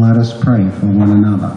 Let us pray for one another.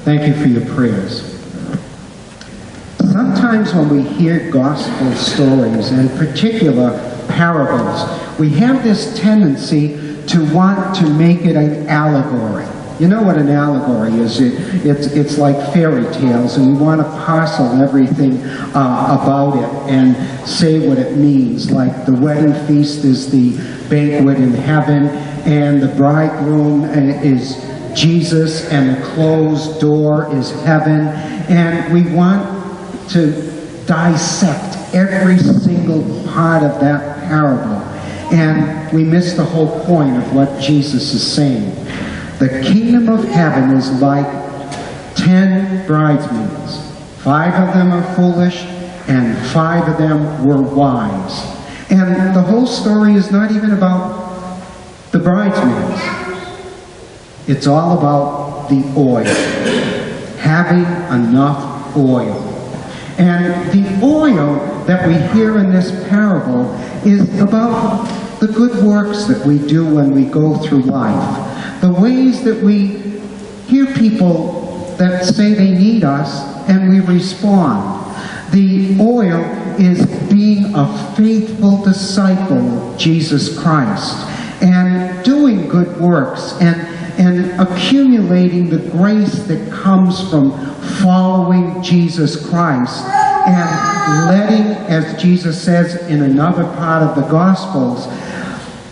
Thank you for your prayers. Sometimes when we hear gospel stories, and particular parables, we have this tendency to want to make it an allegory. You know what an allegory is? It's like fairy tales, and we want to parcel everything about it and say what it means. Like the wedding feast is the banquet in heaven, and the bridegroom is Jesus, and the closed door is heaven, and we want to dissect every single part of that parable, and we miss the whole point of what Jesus is saying. The kingdom of heaven is like 10 bridesmaids. 5 of them are foolish, and 5 of them were wise. And the whole story is not even about the bridesmaids. It's all about the oil, having enough oil. And the oil that we hear in this parable is about the good works that we do when we go through life. The ways that we hear people that say they need us and we respond. The oil is being a faithful disciple of Jesus Christ and doing good works and accumulating the grace that comes from following Jesus Christ and letting, as Jesus says in another part of the Gospels,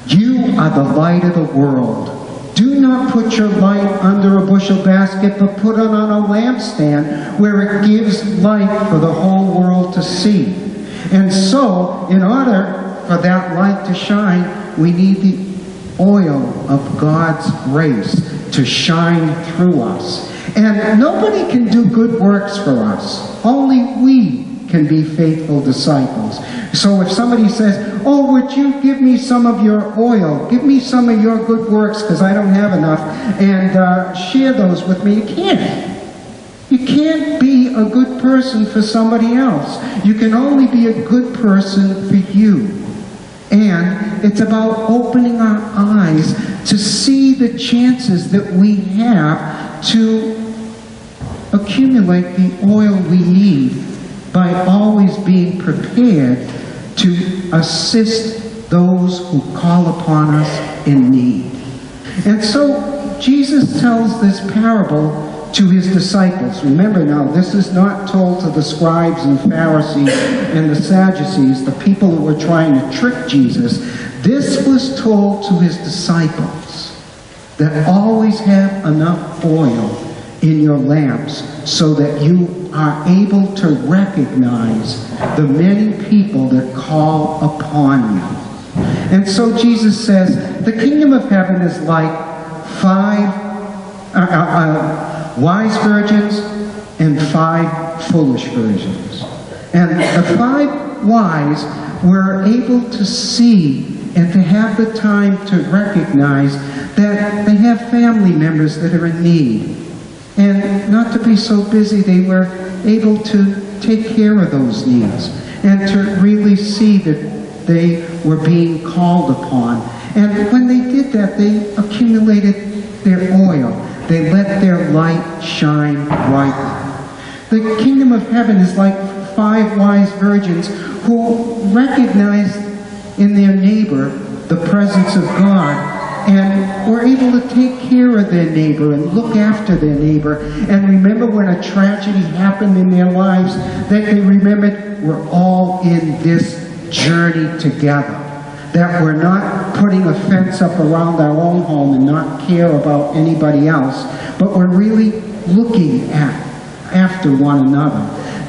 you are the light of the world. Do not put your light under a bushel basket, but put it on a lampstand where it gives light for the whole world to see. And so, in order for that light to shine, we need the oil of God's grace to shine through us. And nobody can do good works for us. Only we can be faithful disciples. So if somebody says, oh, would you give me some of your oil? Give me some of your good works because I don't have enough. And share those with me. You can't. You can't be a good person for somebody else. You can only be a good person for you. And it's about opening our eyes to see the chances that we have to accumulate the oil we need by always being prepared to assist those who call upon us in need. And so Jesus tells this parable to his disciples. Remember now, this is not told to the scribes and Pharisees and the Sadducees, the people who were trying to trick Jesus. This was told to his disciples, that always have enough oil in your lamps so that you are able to recognize the many people that call upon you. And so Jesus says, the kingdom of heaven is like 5 wise virgins and 5 foolish virgins. And the 5 wise were able to see and to have the time to recognize that they have family members that are in need. And not to be so busy, they were able to take care of those needs and to really see that they were being called upon. And when they did that, they accumulated their oil. They let their light shine brightly. The kingdom of heaven is like 5 wise virgins who recognized in their neighbor the presence of God and were able to take care of their neighbor and look after their neighbor and remember when a tragedy happened in their lives, that they remembered we're all in this journey together. That we're not putting a fence up around our own home and not care about anybody else, but we're really looking after one another.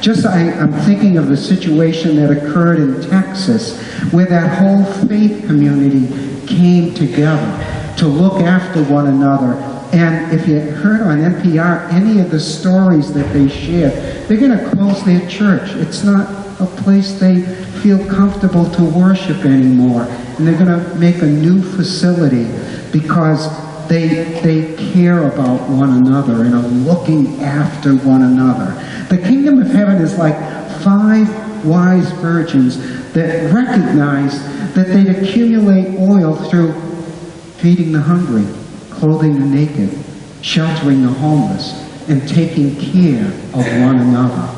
I'm thinking of the situation that occurred in Texas, where that whole faith community came together to look after one another. And if you heard on NPR any of the stories that they shared, they're going to close their church. It's not a place they feel comfortable to worship anymore. And they're going to make a new facility because they care about one another and are looking after one another. The kingdom of heaven is like 5 wise virgins that recognize that they'd accumulate oil through feeding the hungry, clothing the naked, sheltering the homeless, and taking care of one another.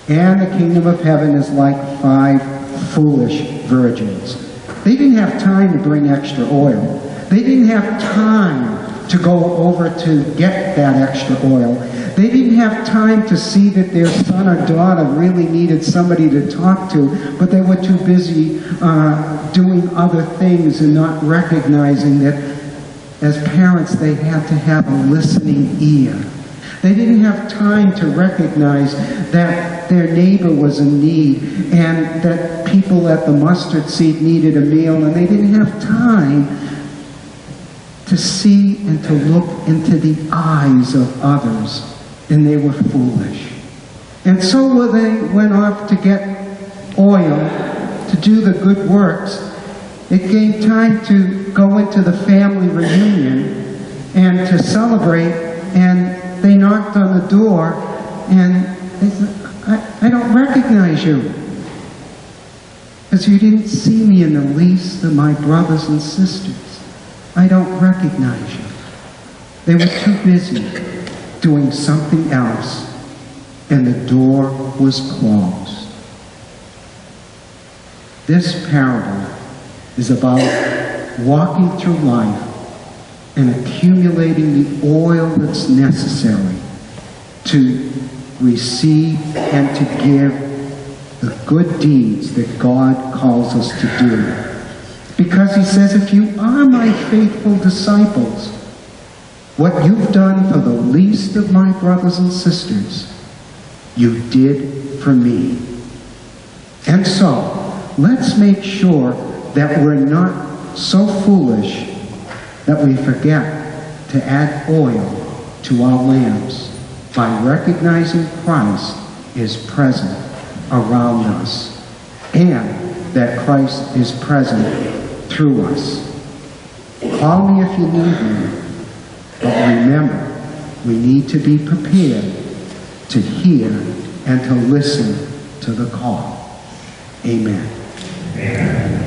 And the kingdom of heaven is like 5 foolish virgins. They didn't have time to bring extra oil. They didn't have time to go over to get that extra oil. They didn't have time to see that their son or daughter really needed somebody to talk to, but they were too busy doing other things and not recognizing that as parents they had to have a listening ear. They didn't have time to recognize that their neighbor was in need and that people at the mustard seed needed a meal, and they didn't have time to see and to look into the eyes of others, and they were foolish. And so they went off to get oil, to do the good works. It came time to go into the family reunion and to celebrate, and they knocked on the door, and they said, I don't recognize you, because you didn't see me in the least of my brothers and sisters. I don't recognize you. They were too busy doing something else, and the door was closed. This parable is about walking through life and accumulating the oil that's necessary to receive and to give the good deeds that God calls us to do. Because he says, if you are my faithful disciples, what you've done for the least of my brothers and sisters, you did for me. And so, let's make sure that we're not so foolish that we forget to add oil to our lamps by recognizing Christ is present around us and that Christ is present through us. Call me if you need me, but remember, we need to be prepared to hear and to listen to the call. Amen. Amen.